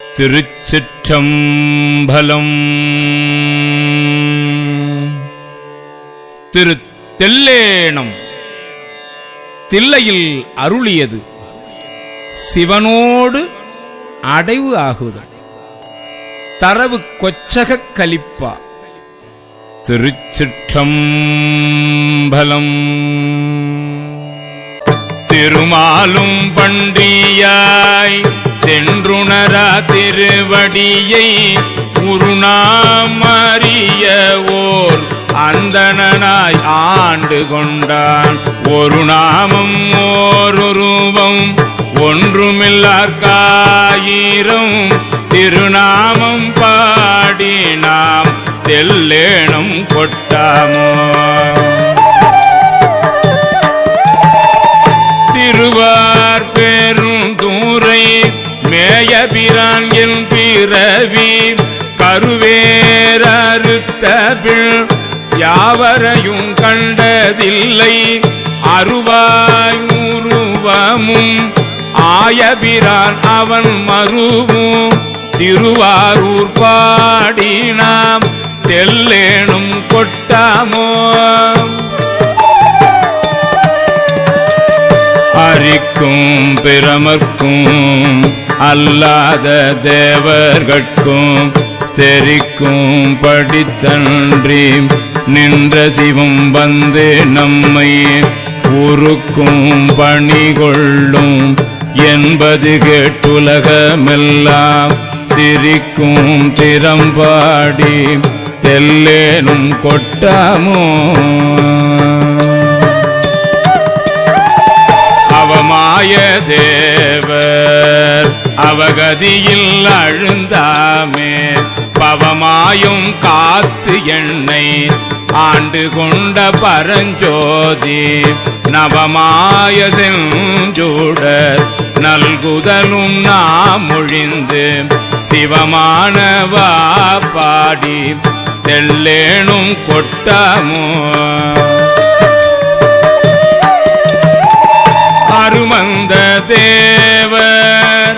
திருச்சிற்றம்பலம். திருத்தெல்லேனம் தில்லையில் அருளியது சிவனோடு அடைவு ஆகுதல். தரவு கொச்சகக் கலிப்பா. திருச்சிற்றம்பலம். திருமாலும் பண்டியாய் சென்றுணரா திருவடியை உருணாமறிய ஓர் அந்தணனாய் ஆண்டு கொண்டான். ஒரு நாமம் ஓருருவம் ஒன்றுமில்லார்க்காயிரம் திருநாமம் பாடி நாம் தெல்லேனம் கொட்டாமோ. திருவார் பெரும் தூரை மேயபிரான் என் பிறவி கருவேரறுத்த பிள் யாவரையும் கண்டதில்லை. அருவாய் உருவமும் ஆயபிரான் அவன் மருவும் திருவாரூர் பாடி நாம் தெல்லேனும் கொட்டாமோ. அரிக்கும் பிரமர்க்கும் அல்லாத தேவர்கட்கும் தெரிக்கும் படித்தன்றி நின்ற சிவம் வந்து நம்மை உருக்கும் பணிகொள்ளும் என்பது கேட்டுலகமெல்லாம் சிரிக்கும் திறம்பாடி தெல்லேனும் கொட்டாமோ. அவமாய தேவர் அவகதியில் அழுந்தாமே பவமாயும் காத்து எண்ணை ஆண்டு கொண்ட பரஞ்சோதி நவமாய செஞ்சூடர் நல்குதலும் நாம் ஒழிந்து சிவமானவா பாடி தெல்லேனும் கொட்டாமோ. அருமந்த தேவர்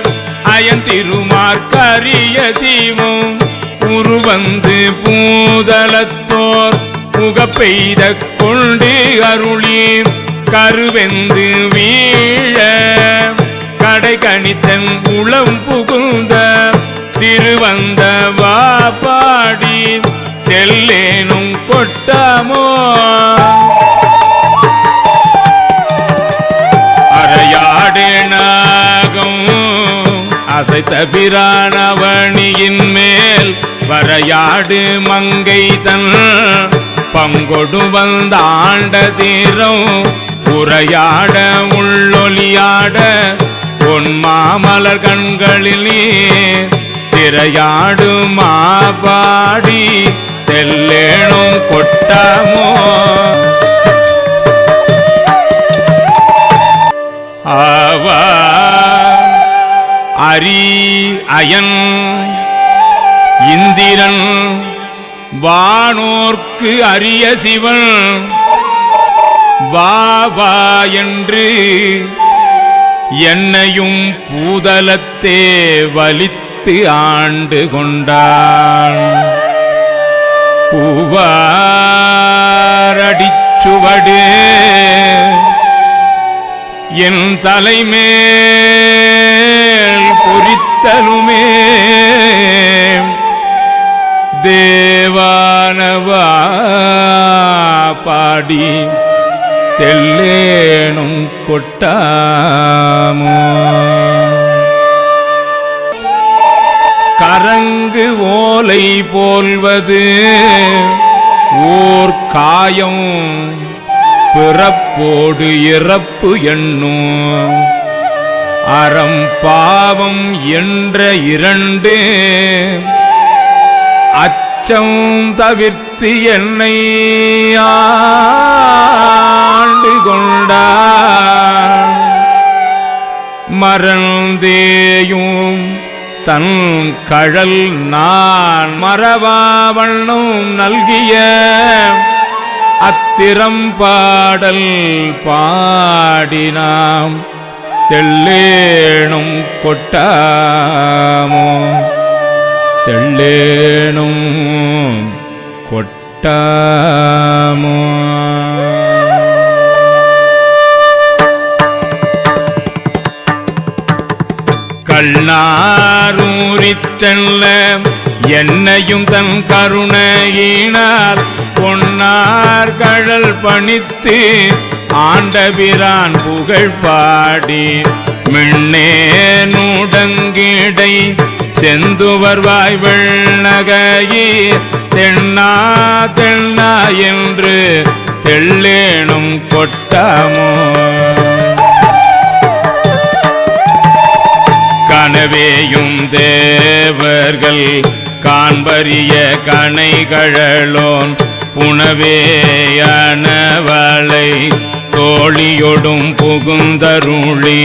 அயன் திருமார்க்கரிய தீவும் உருவந்து பூதலத்தோர் புகப்பெய்த கொண்டு அருளி கருவெந்து வீழ கடை கணித்தன் உளம் புகுந்த திருவந்த வா பாடி தெல்லேனும் கொட்டாமோ. அசைத்த பிரானவணியின் மேல் வரையாடு மங்கை தன் பங்கொடு வந்தாண்ட தீரம் உரையாட உள்ளொலியாட பொன்மாமலர் கண்களில் திரையாடு மாபாடி தெல்லேனும் கொட்டாமோ. ஆவா அரி அயன் இந்திரன் வானோர்க்கு அரிய சிவன் வா என்று என்னையும் பூதலத்தே வலித்து ஆண்டு கொண்டான். பூவாரடிச்சுவடு என் தலைமேல் பொறித்தலுமே தேவானவா பாடி தெல்லேனும் கொட்டாமோ. கரங்கு ஓலை போல்வது ஓர் காயம் பிறப்போடு இறப்பு எண்ணும் அறம் பாவம் என்ற இரண்டு அச்சம் தவிர்த்து என்னை ஆண்டு கொண்டார். மறந்தேயும் தன் கழல் நான் மறவாவண்ணும் நல்கிய அத்திரம் பாடல் பாடினாம் தெள்ளேனும் கொட்டாமோ தெள்ளேனும் கொட்டாமோ. கண்ணாரூரித்தெல்ல என்னையும் தன் கருணையினால் பொன்னார் கழல் பணித்து ஆண்டபிரான் புகழ் பாடி மின்னே நுடங்கிடை செந்துவர் வாய்வெள்ளகையே தென்னா தென்னா என்று தெள்ளேனும் கொட்டாமோ. கனவேயும் தேவர்கள் காண்பரிய கணைகழலோன் புனவேயனவளை தோழியொடும் புகுந்தருளி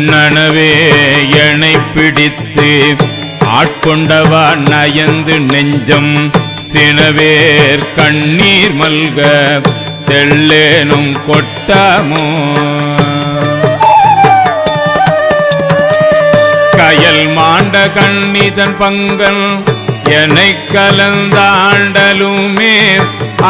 நனவே எனை பிடித்து ஆட்கொண்டவா நயந்து நெஞ்சம் சினவேர் கண்ணீர் மல்க தெள்ளேனும் கொட்டாமோ. கயல் மாண்ட கண்ணிதன் பங்கன் என்னை கலந்தாண்டலுமே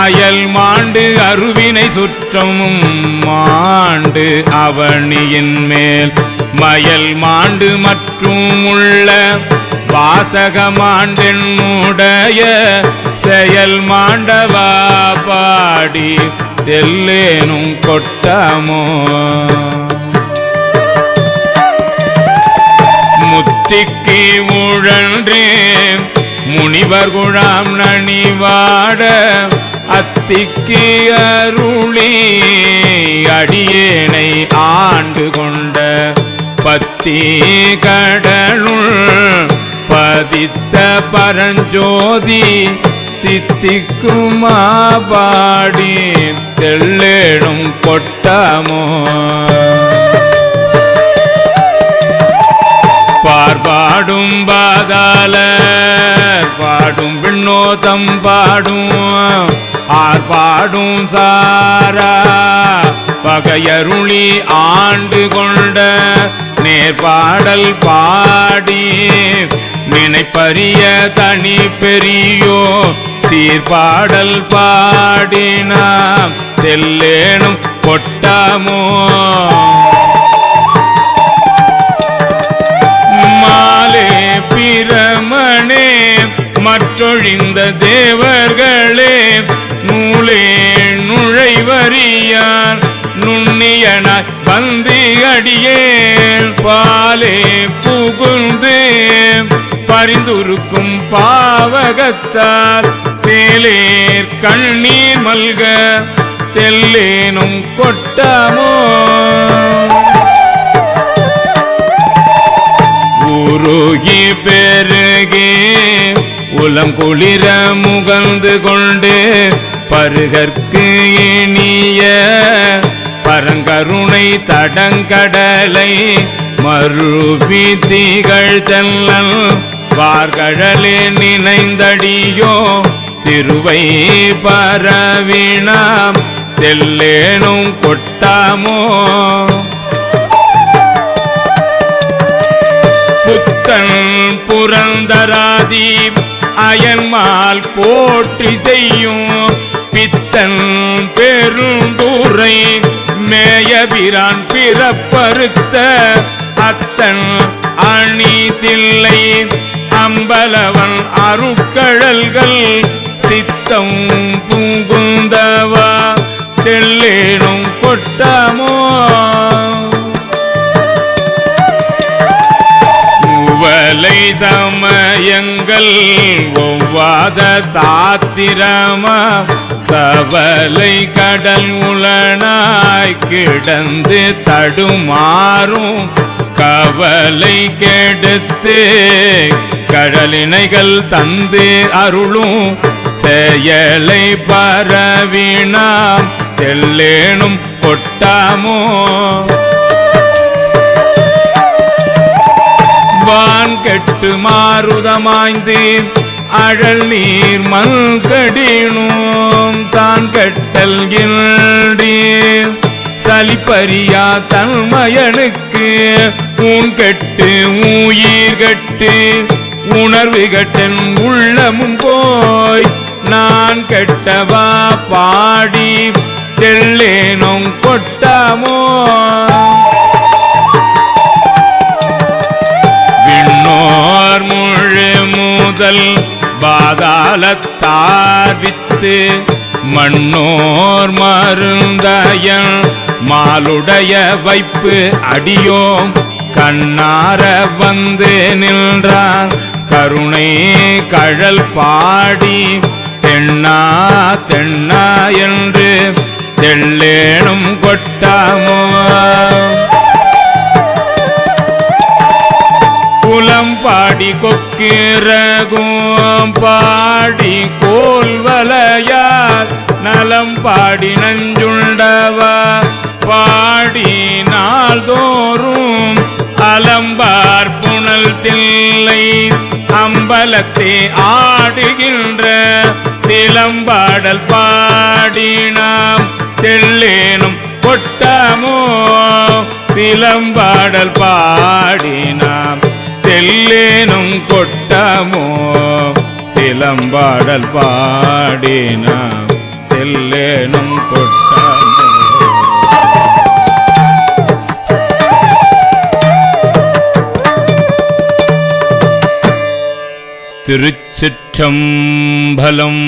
அயல் மாண்டு அருவினை சுற்றமும் மாண்டு அவனியின் மேல் மயல் மாண்டு மற்றும் உள்ள வாசகமாண்டென்னுடைய செயல் மாண்டவா பாடி தெள்ளேனும் கொட்டாமோ. முத்திக்கு உழன்றே முனிவர் குழாம் நனிவாட அத்திக்கு அருளி அடியேனை ஆண்டு கொண்ட பத்தி கடலுள் பதித்த பரஞ்சோதி தித்திக்குமா பாடி தெள்ளேனும் கொட்டாமோ. பார்பாடும் பாதால பாடும் விண்ணோதம் பாடும் ஆர்பாடும் சாரா பகையருளி ஆண்டு கொண்ட நேர்பாடல் பாடி நினைப்பரிய தனி பெரியோ சீர்பாடல் பாடினாம் தெள்ளேனும் கொட்டாமோ. மாலே பிரமணே மற்றொழிந்த தேவர்களே நூலே நுழைவரியான் நுண்ணியனாய் வந்து அடியேன் பாலே புகுந்து பரிந்துருக்கும் பாவகத்தால் சேலேர் கண்ணீர் மல்க தெள்ளேனும் கொட்டாமோ. உருகி பெருகே உலம் குளிர முகந்து கொண்டு பருகற்கு இனிய பரங்கருணை தடங்கடலை மறுவி திகழ் செல்லல் வார்கழலே நினைந்தடியோ திருவை பரவினாம் தெள்ளேனும் கொட்டாமோ. புத்தன் புரந்தராதி அயன்மால் போற்றி செய்யும் பித்தன் பெருந்துரை மேயபிரான் பிறப்பறுத்த அத்தன் அணி தில்லை அம்பலவன் அருட்கழல்கள் சித்தம் புகுந்தவா தெள்ளேனும் கொட்டாமோ. உவலை சமயங்கள் ஒவ்வாத சாத்திரமா சவலை கடல் உளனாய் கிடந்து தடுமாறும் கவலை கெடுத்து கடலினைகள் தந்து அருளும் செயலை பரவினாம் தெள்ளேனும் கொட்டாமோ. வான் கெட்டு மாறுதமாய்ந்து அழல் நீர் மல்கடினும் தான் கெட்டல் சலிப்பறியா தன்மயனுக்கு எனக்கு ஊன் கெட்டு உயிர் கெட்டு உணர்வு கெட்டன் உள்ளமும் போய் நான் கெட்டவா பாடி தெள்ளேனும் கொட்டாமோ விண்ணோர் முழு முதல் பாதாளத்தார் வித்து மண்ணோர் மருந்தயன் மாலுடைய வைப்பு அடியோம் கண்ணார வந்து நின்றார் கருணை கழல் பாடி தென்னா தென்னா என்று தெள்ளேனும் கொட்டாமோ குலம் பாடி கொக்கிறகும் பாடி கோல்வலையார் நலம் பாடி நஞ்சுண்டவா பாடி நாள்தோறும் அலம்பார் புனல் தில்லை அம்பலத்தே ஆடுகின்ற சிலம்பாடல் பாடினாம் தெள்ளேனும் கொட்டாமோ சிலம்பாடல் பாடினாம் தெள்ளேனும் கொட்டாமோ சிலம்பாடல் பாடினாம் தெள்ளேனும் கொட்டாமோ. திருச்சிற்றம்பலம்.